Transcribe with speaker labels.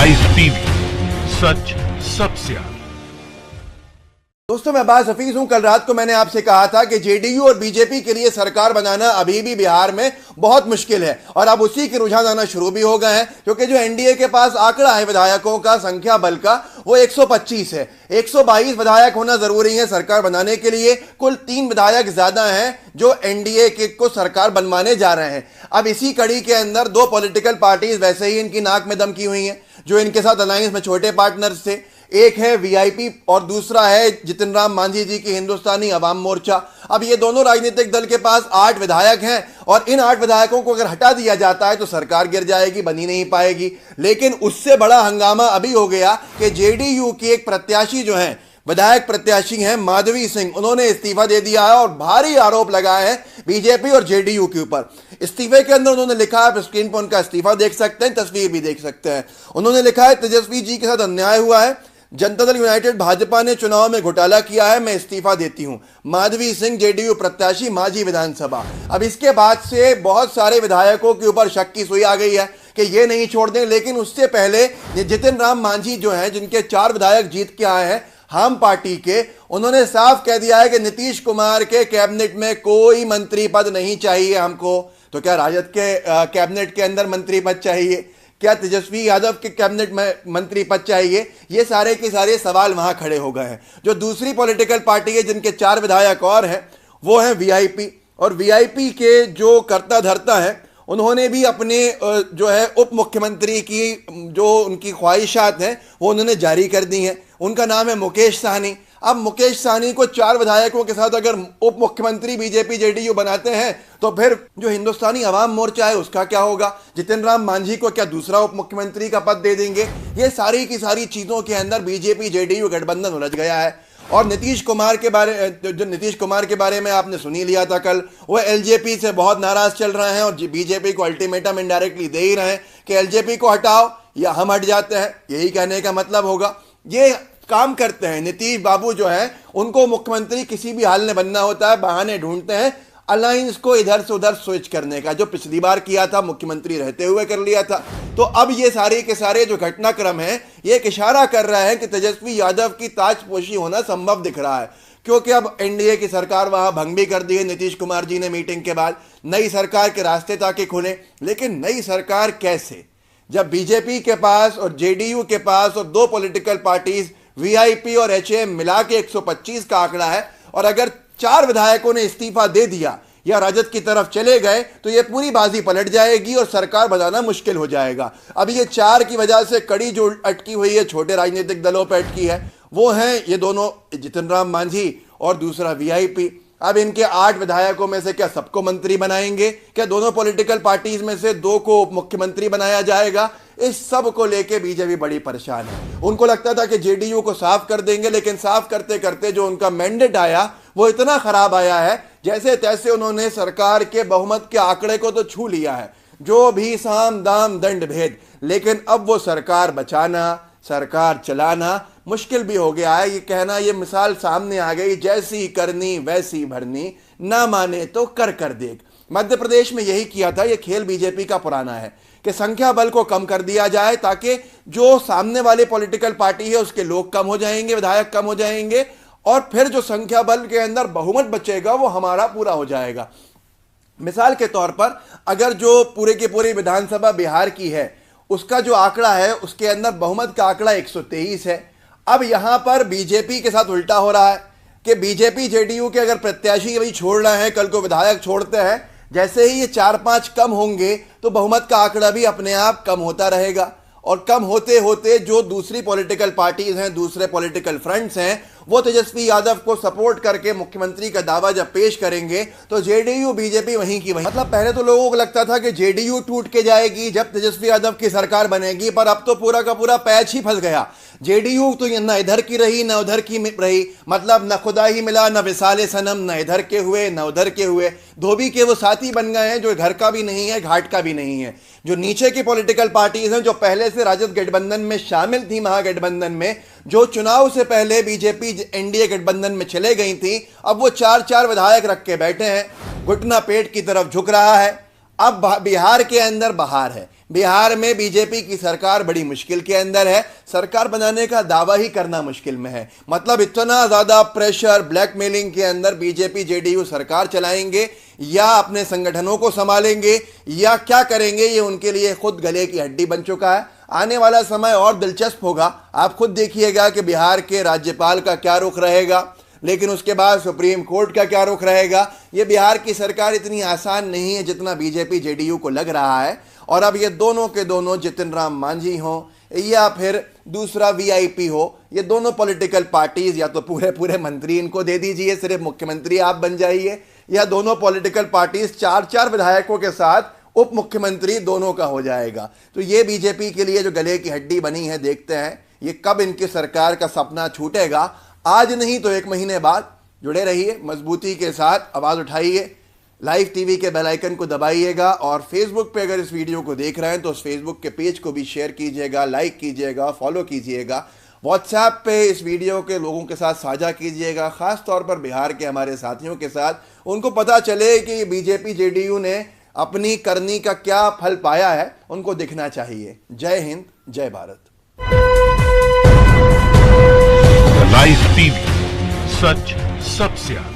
Speaker 1: Rice TV, सच सबसे आगे।
Speaker 2: दोस्तों, मैं अब्बास हफीज हूं। कल रात को मैंने आपसे कहा था कि जेडीयू और बीजेपी के लिए सरकार बनाना अभी भी बिहार में बहुत मुश्किल है और अब उसी के रुझान आना शुरू भी हो गए हैं, क्योंकि जो एनडीए के पास आंकड़ा है विधायकों का संख्या बल का, वो 125 है। 122 विधायक होना जरूरी है सरकार बनाने के लिए। कुल 3 विधायक ज्यादा हैं जो एनडीए के को सरकार बनवाने जा रहे हैं। अब इसी कड़ी के अंदर 2 पॉलिटिकल पार्टीज वैसे ही इनकी नाक में दम की हुई हैं, जो इनके साथ अलायंस में छोटे पार्टनर्स थे। एक है वीआईपी और दूसरा है जितिन राम मांझी जी की हिंदुस्तानी अवाम मोर्चा। अब ये दोनों राजनीतिक दल के पास 8 विधायक हैं और इन 8 विधायकों को अगर हटा दिया जाता है तो सरकार गिर जाएगी, बनी नहीं पाएगी। लेकिन उससे बड़ा हंगामा अभी हो गया कि जेडीयू की एक प्रत्याशी जो है, विधायक प्रत्याशी हैं माधवी सिंह, उन्होंने इस्तीफा दे दिया है और भारी आरोप लगाए हैं बीजेपी और जेडीयू के ऊपर। इस्तीफे के अंदर उन्होंने लिखा है, आप स्क्रीन पर उनका इस्तीफा देख सकते हैं, तस्वीर भी देख सकते हैं। उन्होंने लिखा है, तेजस्वी जी के साथ अन्याय हुआ है, जनता दल यूनाइटेड भाजपा ने चुनाव में घोटाला किया है, मैं इस्तीफा देती हूं। माधवी सिंह जेडीयू प्रत्याशी मांझी विधानसभा। अब इसके बाद से बहुत सारे विधायकों के ऊपर शक की सुई आ गई है कि ये नहीं छोड़ दें। लेकिन उससे पहले जितिन राम मांझी जो हैं, जिनके 4 विधायक जीत के आए हैं हम पार्टी के, उन्होंने साफ कह दिया है कि नीतीश कुमार के कैबिनेट में कोई मंत्री पद नहीं चाहिए हमको। तो क्या राजद के कैबिनेट के अंदर मंत्री पद चाहिए? क्या तेजस्वी यादव के कैबिनेट में मंत्री पद चाहिए? ये सारे के सारे सवाल वहां खड़े हो गए हैं। जो दूसरी पॉलिटिकल पार्टी है जिनके 4 विधायक और हैं, वो हैं वीआईपी। और वीआईपी के जो कर्ता धर्ता हैं, उन्होंने भी अपने जो है उप मुख्यमंत्री की जो उनकी ख्वाहिशात हैं वो उन्होंने जारी कर दी हैं। उनका नाम है मुकेश सहनी। अब मुकेश सहनी को 4 विधायकों के साथ अगर उप मुख्यमंत्री बीजेपी जेडीयू बनाते हैं तो फिर जो हिंदुस्तानी अवाम मोर्चा है उसका क्या होगा? जितिन राम मांझी को क्या दूसरा उप मुख्यमंत्री का पद दे देंगे? ये सारी की सारी चीजों के अंदर बीजेपी जेडीयू गठबंधन उलझ गया है। और नीतीश कुमार के बारे में आपने सुनी लिया था कल, वो एलजेपी से बहुत नाराज चल रहे हैं और बीजेपी को अल्टीमेटम इनडायरेक्टली दे ही रहे हैं कि एलजेपी को हटाओ या हम हट जाते हैं। यही कहने का मतलब होगा। ये काम करते हैं नीतीश बाबू जो है, उनको मुख्यमंत्री किसी भी हाल में बनना होता है, बहाने ढूंढते हैं अलायंस को इधर से उधर स्विच करने का। जो पिछली बार किया था मुख्यमंत्री रहते हुए कर लिया था। तो अब ये सारे के सारे जो घटनाक्रम है ये एक इशारा कर रहा है कि तेजस्वी यादव की ताजपोशी होना संभव दिख रहा है, क्योंकि अब एनडीए की सरकार वहां भंग भी कर दी है नीतीश कुमार जी ने मीटिंग के बाद। नई सरकार के रास्ते ताकि खुले, लेकिन नई सरकार कैसे, जब बीजेपी के पास और जेडीयू के पास और 2 पॉलिटिकल पार्टीज वीआईपी और एचएम मिला के 125 का आंकड़ा है, और अगर 4 विधायकों ने इस्तीफा दे दिया या राजद की तरफ चले गए तो ये पूरी बाजी पलट जाएगी और सरकार बनाना मुश्किल हो जाएगा। अब ये 4 की वजह से कड़ी जो अटकी हुई है, छोटे राजनीतिक दलों पर अटकी है, वो हैं ये दोनों, जितिन राम मांझी और दूसरा वीआईपी। अब इनके 8 विधायकों में से क्या सबको मंत्री बनाएंगे? क्या दोनों पॉलिटिकल पार्टीज में से 2 को मुख्यमंत्री बनाया जाएगा? इस सब को लेके बीजेपी बड़ी परेशान है। उनको लगता था कि जेडीयू को साफ कर देंगे, लेकिन साफ करते करते जो उनका मैंडेट आया वो इतना खराब आया है, जैसे तैसे उन्होंने सरकार के बहुमत के आंकड़े को तो छू लिया है, जो भी साम दाम दंड भेद। लेकिन अब वो सरकार बचाना, सरकार चलाना मुश्किल भी हो गया है। ये कहना, ये मिसाल सामने आ गई, जैसी करनी वैसी भरनी, ना माने तो कर देख। मध्य प्रदेश में यही किया था। ये खेल बीजेपी का पुराना है कि संख्या बल को कम कर दिया जाए ताकि जो सामने वाले पॉलिटिकल पार्टी है उसके लोग कम हो जाएंगे, विधायक कम हो जाएंगे, और फिर जो संख्या बल के अंदर बहुमत बचेगा वो हमारा पूरा हो जाएगा। मिसाल के तौर पर अगर जो पूरे की पूरी विधानसभा बिहार की है उसका जो आंकड़ा है, उसके अंदर बहुमत का आंकड़ा 123 है। अब यहां पर बीजेपी के साथ उल्टा हो रहा है कि बीजेपी जेडीयू के अगर प्रत्याशी अभी छोड़ रहे हैं, कल को विधायक छोड़ते हैं, जैसे ही ये 4-5 कम होंगे तो बहुमत का आंकड़ा भी अपने आप कम होता रहेगा। और कम होते होते जो दूसरी पॉलिटिकल पार्टीज हैं, दूसरे पॉलिटिकल फ्रंट्स हैं, वो तेजस्वी यादव को सपोर्ट करके मुख्यमंत्री का दावा जब पेश करेंगे तो जेडीयू बीजेपी वहीं की वहीं। मतलब पहले तो लोगों को लगता था कि जेडीयू टूट के जाएगी जब तेजस्वी यादव की सरकार बनेगी, पर अब तो पूरा का पूरा पैच ही फंस गया। जेडीयू तो न इधर की रही न उधर की रही, मतलब न खुदा ही मिला न विसाले सनम, न इधर के हुए न उधर के हुए। धोबी के वो साथी बन गए हैं जो घर का भी नहीं है, घाट का भी नहीं है। जो नीचे की पॉलिटिकल पार्टीज हैं, जो पहले से राजद गठबंधन में शामिल थी, महागठबंधन में, जो चुनाव से पहले बीजेपी एनडीए गठबंधन में चले गई थी, अब वो 4-4 विधायक रख के बैठे हैं। घुटना पेट की तरफ झुक रहा है। अब बिहार के अंदर बहार है। बिहार में बीजेपी की सरकार बड़ी मुश्किल के अंदर है। सरकार बनाने का दावा ही करना मुश्किल में है। मतलब इतना ज्यादा प्रेशर, ब्लैकमेलिंग के अंदर बीजेपी जेडीयू सरकार चलाएंगे या अपने संगठनों को संभालेंगे या क्या करेंगे, ये उनके लिए खुद गले की हड्डी बन चुका है। आने वाला समय और दिलचस्प होगा। आप खुद देखिएगा कि बिहार के राज्यपाल का क्या रुख रहेगा, लेकिन उसके बाद सुप्रीम कोर्ट का क्या रुख रहेगा। यह बिहार की सरकार इतनी आसान नहीं है जितना बीजेपी जेडीयू को लग रहा है। और अब ये दोनों के दोनों, जितिन राम मांझी हो या फिर दूसरा वीआईपी हो, ये दोनों पॉलिटिकल पार्टीज या तो पूरे पूरे मंत्री इनको दे दीजिए, सिर्फ मुख्यमंत्री आप बन जाइए, या दोनों पॉलिटिकल पार्टीज 4-4 विधायकों के साथ उप मुख्यमंत्री दोनों का हो जाएगा। तो ये बीजेपी के लिए जो गले की हड्डी बनी है, देखते हैं ये कब इनकी सरकार का सपना छूटेगा। आज नहीं तो 1 महीने बाद। जुड़े रहिए मजबूती के साथ, आवाज उठाइए, लाइव टीवी के बेल आइकन को दबाइएगा और फेसबुक पे अगर इस वीडियो को देख रहे हैं तो उस फेसबुक के पेज को भी शेयर कीजिएगा, लाइक कीजिएगा, फॉलो कीजिएगा। व्हाट्सएप पे इस वीडियो के लोगों के साथ साझा कीजिएगा, खास तौर पर बिहार के हमारे साथियों के साथ। उनको पता चले कि बीजेपी जेडीयू ने अपनी करनी का क्या फल पाया है, उनको दिखना चाहिए। जय हिंद, जय भारत।
Speaker 1: लाइव टीवी, सच सबसे आगे।